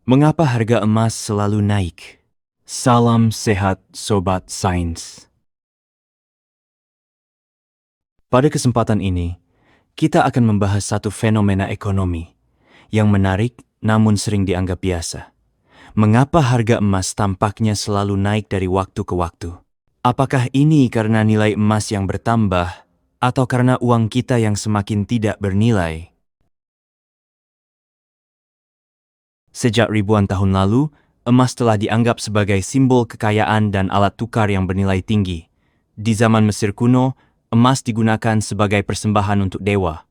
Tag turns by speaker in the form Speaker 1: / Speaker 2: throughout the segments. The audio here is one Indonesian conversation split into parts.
Speaker 1: Mengapa harga emas selalu naik? Salam sehat Sobat Sains. Pada kesempatan ini, kita akan membahas satu fenomena ekonomi yang menarik namun sering dianggap biasa. Mengapa harga emas tampaknya selalu naik dari waktu ke waktu? Apakah ini karena nilai emas yang bertambah atau karena uang kita yang semakin tidak bernilai? Sejak ribuan tahun lalu, emas telah dianggap sebagai simbol kekayaan dan alat tukar yang bernilai tinggi. Di zaman Mesir kuno, emas digunakan sebagai persembahan untuk dewa.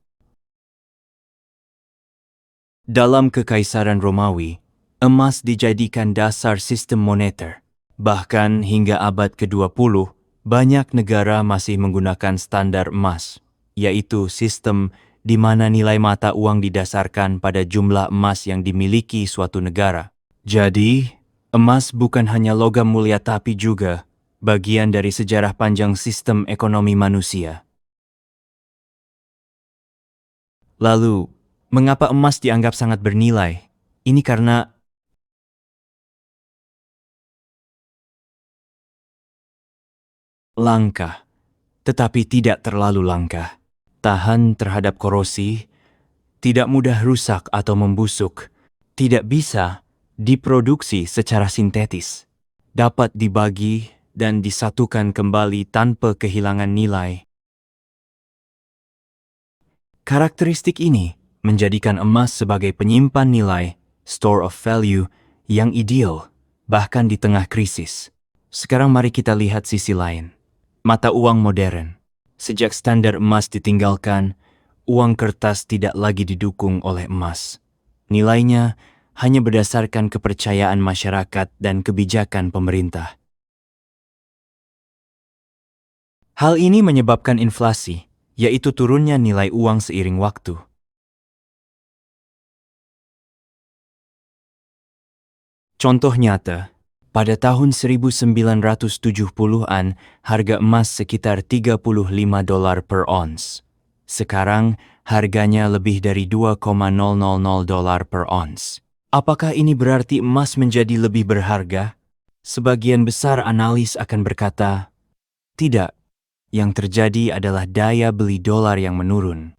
Speaker 1: Dalam Kekaisaran Romawi, emas dijadikan dasar sistem moneter. Bahkan hingga abad ke-20, banyak negara masih menggunakan standar emas, yaitu sistem di mana nilai mata uang didasarkan pada jumlah emas yang dimiliki suatu negara. Jadi, emas bukan hanya logam mulia tapi juga bagian dari sejarah panjang sistem ekonomi manusia. Lalu, mengapa emas dianggap sangat bernilai? Ini karena langka, tetapi tidak terlalu langka. Tahan terhadap korosi, tidak mudah rusak atau membusuk, tidak bisa diproduksi secara sintetis, dapat dibagi dan disatukan kembali tanpa kehilangan nilai. Karakteristik ini menjadikan emas sebagai penyimpan nilai, store of value, yang ideal, bahkan di tengah krisis. Sekarang mari kita lihat sisi lain. Mata uang modern. Sejak standar emas ditinggalkan, uang kertas tidak lagi didukung oleh emas. Nilainya hanya berdasarkan kepercayaan masyarakat dan kebijakan pemerintah. Hal ini menyebabkan inflasi, yaitu turunnya nilai uang seiring waktu. Contoh nyata, pada tahun 1970-an, harga emas sekitar $35 per ons. Sekarang, harganya lebih dari $2,000 per ons. Apakah ini berarti emas menjadi lebih berharga? Sebagian besar analis akan berkata, tidak. Yang terjadi adalah daya beli dolar yang menurun.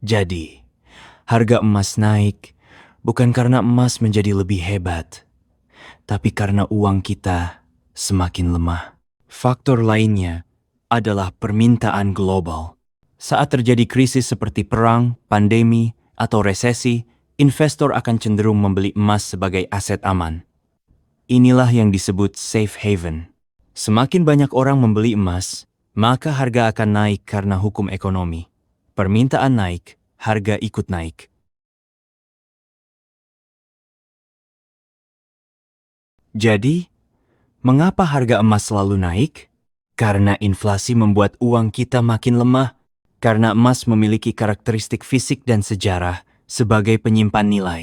Speaker 1: Jadi, harga emas naik bukan karena emas menjadi lebih hebat, tapi karena uang kita semakin lemah. Faktor lainnya adalah permintaan global. Saat terjadi krisis seperti perang, pandemi, atau resesi, investor akan cenderung membeli emas sebagai aset aman. Inilah yang disebut safe haven. Semakin banyak orang membeli emas, maka harga akan naik karena hukum ekonomi. Permintaan naik, harga ikut naik. Jadi, mengapa harga emas selalu naik? Karena inflasi membuat uang kita makin lemah. Karena emas memiliki karakteristik fisik dan sejarah sebagai penyimpan nilai.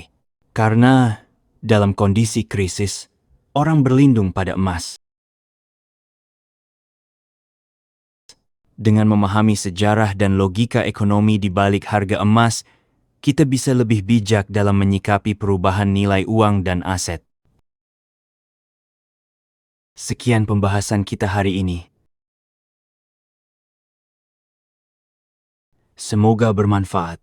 Speaker 1: Karena dalam kondisi krisis, orang berlindung pada emas. Dengan memahami sejarah dan logika ekonomi di balik harga emas, kita bisa lebih bijak dalam menyikapi perubahan nilai uang dan aset. Sekian pembahasan kita hari ini. Semoga bermanfaat.